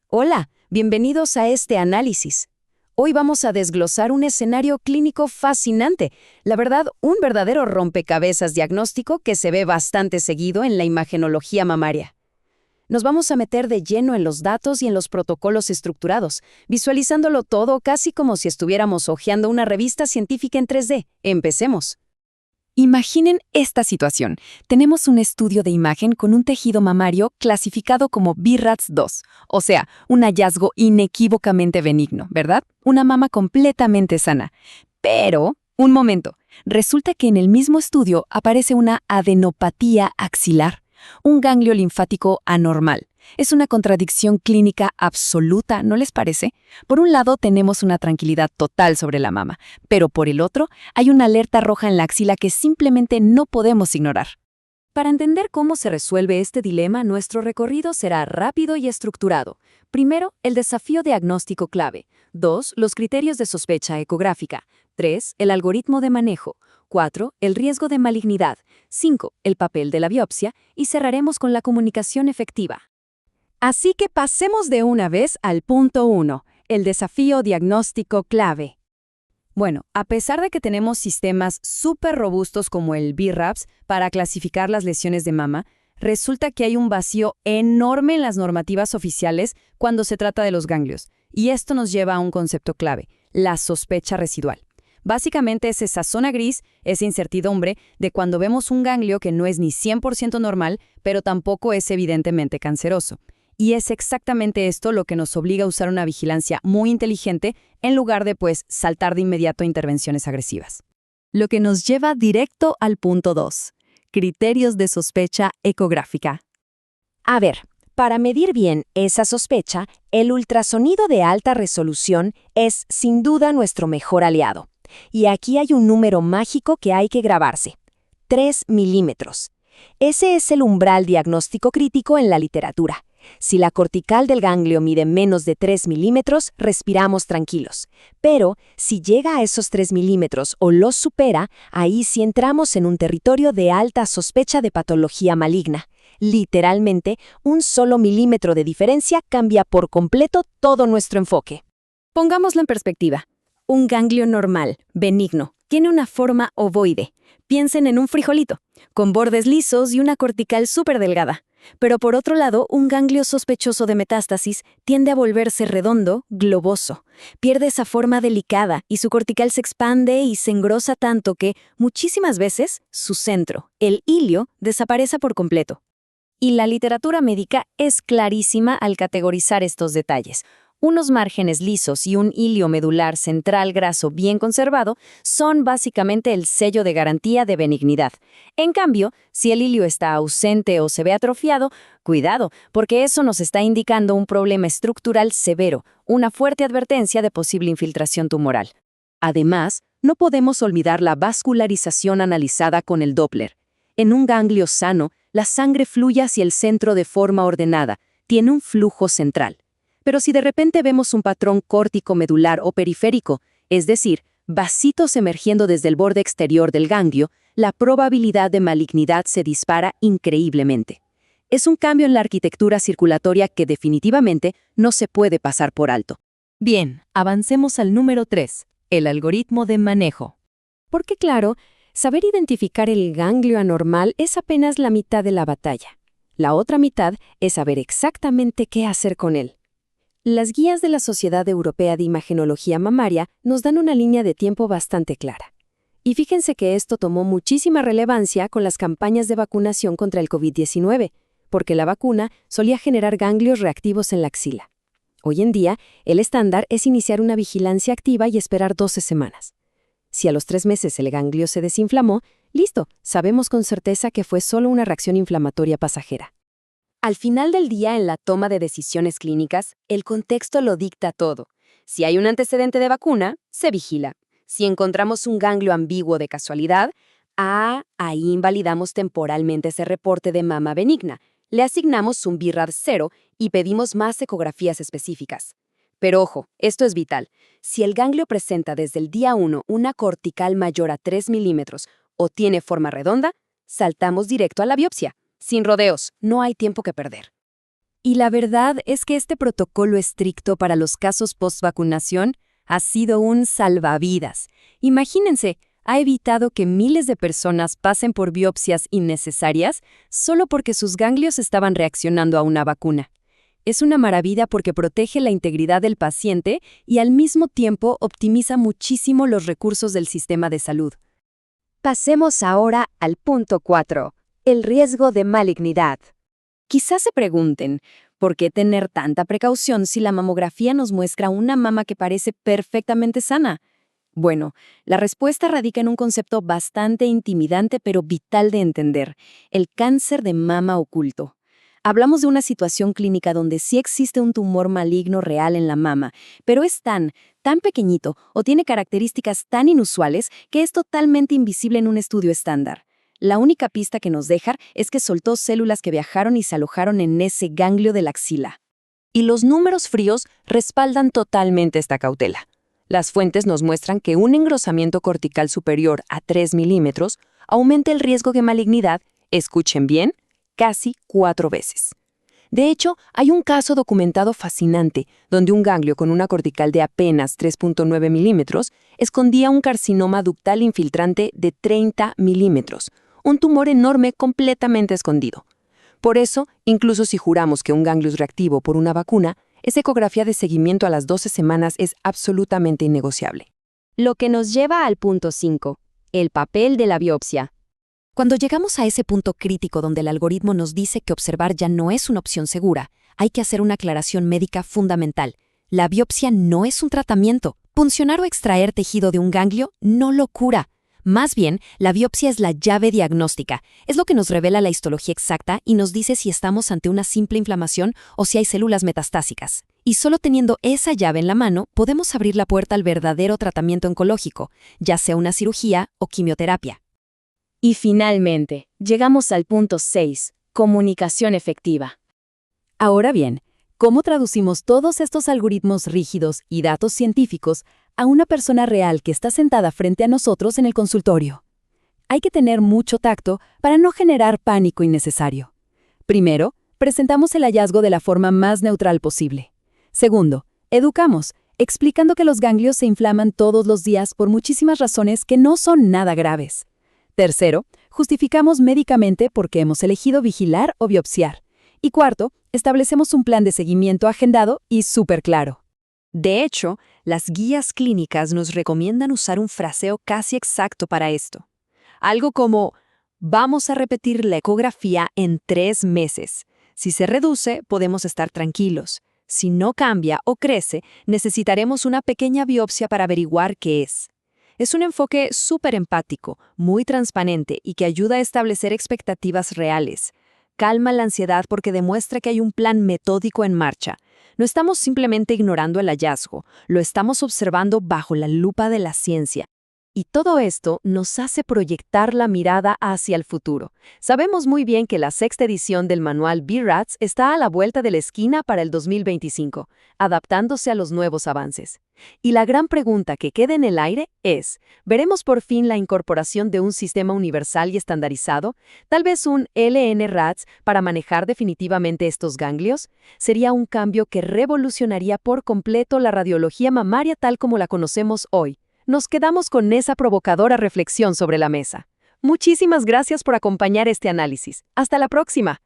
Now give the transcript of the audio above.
Hola, bienvenidos a este análisis. Hoy vamos a desglosar un escenario clínico fascinante, la verdad, un verdadero rompecabezas diagnóstico que se ve bastante seguido en la imagenología mamaria. Nos vamos a meter de lleno en los datos y en los protocolos estructurados, visualizándolo todo casi como si estuviéramos hojeando una revista científica en 3D. Empecemos. Imaginen esta situación. Tenemos un estudio de imagen con un tejido mamario clasificado como BRAF2, o sea, un hallazgo inequívocamente benigno, ¿verdad? Una mama completamente sana. Pero, un momento, resulta que en el mismo estudio aparece una adenopatía axilar, un ganglio linfático anormal. Es una contradicción clínica absoluta, ¿no les parece? Por un lado tenemos una tranquilidad total sobre la mama, pero por el otro hay una alerta roja en la axila que simplemente no podemos ignorar. Para entender cómo se resuelve este dilema, nuestro recorrido será rápido y estructurado. Primero, el desafío diagnóstico clave. 2, los criterios de sospecha ecográfica. 3, el algoritmo de manejo. 4, el riesgo de malignidad. 5, el papel de la biopsia. Y cerraremos con la comunicación efectiva. Así que pasemos de una vez al punto 1, el desafío diagnóstico clave. Bueno, a pesar de que tenemos sistemas súper robustos como el BRAFS para clasificar las lesiones de mama, resulta que hay un vacío enorme en las normativas oficiales cuando se trata de los ganglios. Y esto nos lleva a un concepto clave, la sospecha residual. Básicamente es esa zona gris, esa incertidumbre de cuando vemos un ganglio que no es ni 100% normal, pero tampoco es evidentemente canceroso. Y es exactamente esto lo que nos obliga a usar una vigilancia muy inteligente en lugar de, saltar de inmediato a intervenciones agresivas. Lo que nos lleva directo al punto 2, criterios de sospecha ecográfica. A ver, para medir bien esa sospecha, el ultrasonido de alta resolución es sin duda nuestro mejor aliado. Y aquí hay un número mágico que hay que grabarse: 3 milímetros. Ese es el umbral diagnóstico crítico en la literatura. Si la cortical del ganglio mide menos de 3 milímetros, respiramos tranquilos. Pero si llega a esos 3 milímetros o los supera, ahí sí entramos en un territorio de alta sospecha de patología maligna. Literalmente, un solo milímetro de diferencia cambia por completo todo nuestro enfoque. Pongámoslo en perspectiva. Un ganglio normal, benigno, tiene una forma ovoide. Piensen en un frijolito, con bordes lisos y una cortical súper delgada. Pero por otro lado, un ganglio sospechoso de metástasis tiende a volverse redondo, globoso. Pierde esa forma delicada y su cortical se expande y se engrosa tanto que, muchísimas veces, su centro, el hilio, desaparece por completo. Y la literatura médica es clarísima al categorizar estos detalles. Unos márgenes lisos y un hilio medular central graso bien conservado son básicamente el sello de garantía de benignidad. En cambio, si el hilio está ausente o se ve atrofiado, cuidado, porque eso nos está indicando un problema estructural severo, una fuerte advertencia de posible infiltración tumoral. Además, no podemos olvidar la vascularización analizada con el Doppler. En un ganglio sano, la sangre fluye hacia el centro de forma ordenada, tiene un flujo central. Pero si de repente vemos un patrón córtico medular o periférico, es decir, vasitos emergiendo desde el borde exterior del ganglio, la probabilidad de malignidad se dispara increíblemente. Es un cambio en la arquitectura circulatoria que definitivamente no se puede pasar por alto. Bien, avancemos al número 3, el algoritmo de manejo. Porque claro, saber identificar el ganglio anormal es apenas la mitad de la batalla. La otra mitad es saber exactamente qué hacer con él. Las guías de la Sociedad Europea de Imagenología Mamaria nos dan una línea de tiempo bastante clara. Y fíjense que esto tomó muchísima relevancia con las campañas de vacunación contra el COVID-19, porque la vacuna solía generar ganglios reactivos en la axila. Hoy en día, el estándar es iniciar una vigilancia activa y esperar 12 semanas. Si a los 3 meses el ganglio se desinflamó, listo, sabemos con certeza que fue solo una reacción inflamatoria pasajera. Al final del día, en la toma de decisiones clínicas, el contexto lo dicta todo. Si hay un antecedente de vacuna, se vigila. Si encontramos un ganglio ambiguo de casualidad, ahí invalidamos temporalmente ese reporte de mama benigna, le asignamos un BRAF 0 y pedimos más ecografías específicas. Pero ojo, esto es vital. Si el ganglio presenta desde el día 1 una cortical mayor a 3 milímetros o tiene forma redonda, saltamos directo a la biopsia. Sin rodeos, no hay tiempo que perder. Y la verdad es que este protocolo estricto para los casos post-vacunación ha sido un salvavidas. Imagínense, ha evitado que miles de personas pasen por biopsias innecesarias solo porque sus ganglios estaban reaccionando a una vacuna. Es una maravilla porque protege la integridad del paciente y al mismo tiempo optimiza muchísimo los recursos del sistema de salud. Pasemos ahora al punto 4, el riesgo de malignidad. Quizás se pregunten, ¿por qué tener tanta precaución si la mamografía nos muestra una mama que parece perfectamente sana? Bueno, la respuesta radica en un concepto bastante intimidante pero vital de entender, el cáncer de mama oculto. Hablamos de una situación clínica donde sí existe un tumor maligno real en la mama, pero es tan pequeñito o tiene características tan inusuales que es totalmente invisible en un estudio estándar. La única pista que nos deja es que soltó células que viajaron y se alojaron en ese ganglio de la axila. Y los números fríos respaldan totalmente esta cautela. Las fuentes nos muestran que un engrosamiento cortical superior a 3 milímetros aumenta el riesgo de malignidad, escuchen bien, casi 4 veces. De hecho, hay un caso documentado fascinante donde un ganglio con una cortical de apenas 3.9 milímetros escondía un carcinoma ductal infiltrante de 30 milímetros, un tumor enorme completamente escondido. Por eso, incluso si juramos que un ganglio es reactivo por una vacuna, esa ecografía de seguimiento a las 12 semanas es absolutamente innegociable. Lo que nos lleva al punto 5, el papel de la biopsia. Cuando llegamos a ese punto crítico donde el algoritmo nos dice que observar ya no es una opción segura, hay que hacer una aclaración médica fundamental. La biopsia no es un tratamiento. Puncionar o extraer tejido de un ganglio no lo cura. Más bien, la biopsia es la llave diagnóstica. Es lo que nos revela la histología exacta y nos dice si estamos ante una simple inflamación o si hay células metastásicas. Y solo teniendo esa llave en la mano, podemos abrir la puerta al verdadero tratamiento oncológico, ya sea una cirugía o quimioterapia. Y finalmente, llegamos al punto 6, comunicación efectiva. Ahora bien, ¿cómo traducimos todos estos algoritmos rígidos y datos científicos a una persona real que está sentada frente a nosotros en el consultorio? Hay que tener mucho tacto para no generar pánico innecesario. Primero, presentamos el hallazgo de la forma más neutral posible. Segundo, educamos, explicando que los ganglios se inflaman todos los días por muchísimas razones que no son nada graves. Tercero, justificamos médicamente por qué hemos elegido vigilar o biopsiar. Y cuarto, establecemos un plan de seguimiento agendado y súper claro. De hecho, las guías clínicas nos recomiendan usar un fraseo casi exacto para esto. Algo como, vamos a repetir la ecografía en 3 meses. Si se reduce, podemos estar tranquilos. Si no cambia o crece, necesitaremos una pequeña biopsia para averiguar qué es. Es un enfoque súper empático, muy transparente y que ayuda a establecer expectativas reales. Calma la ansiedad porque demuestra que hay un plan metódico en marcha. No estamos simplemente ignorando el hallazgo, lo estamos observando bajo la lupa de la ciencia. Y todo esto nos hace proyectar la mirada hacia el futuro. Sabemos muy bien que la 6ª edición del manual BRATS está a la vuelta de la esquina para el 2025, adaptándose a los nuevos avances. Y la gran pregunta que queda en el aire es, ¿veremos por fin la incorporación de un sistema universal y estandarizado? ¿Tal vez un LN-RATS para manejar definitivamente estos ganglios? Sería un cambio que revolucionaría por completo la radiología mamaria tal como la conocemos hoy. Nos quedamos con esa provocadora reflexión sobre la mesa. Muchísimas gracias por acompañar este análisis. Hasta la próxima.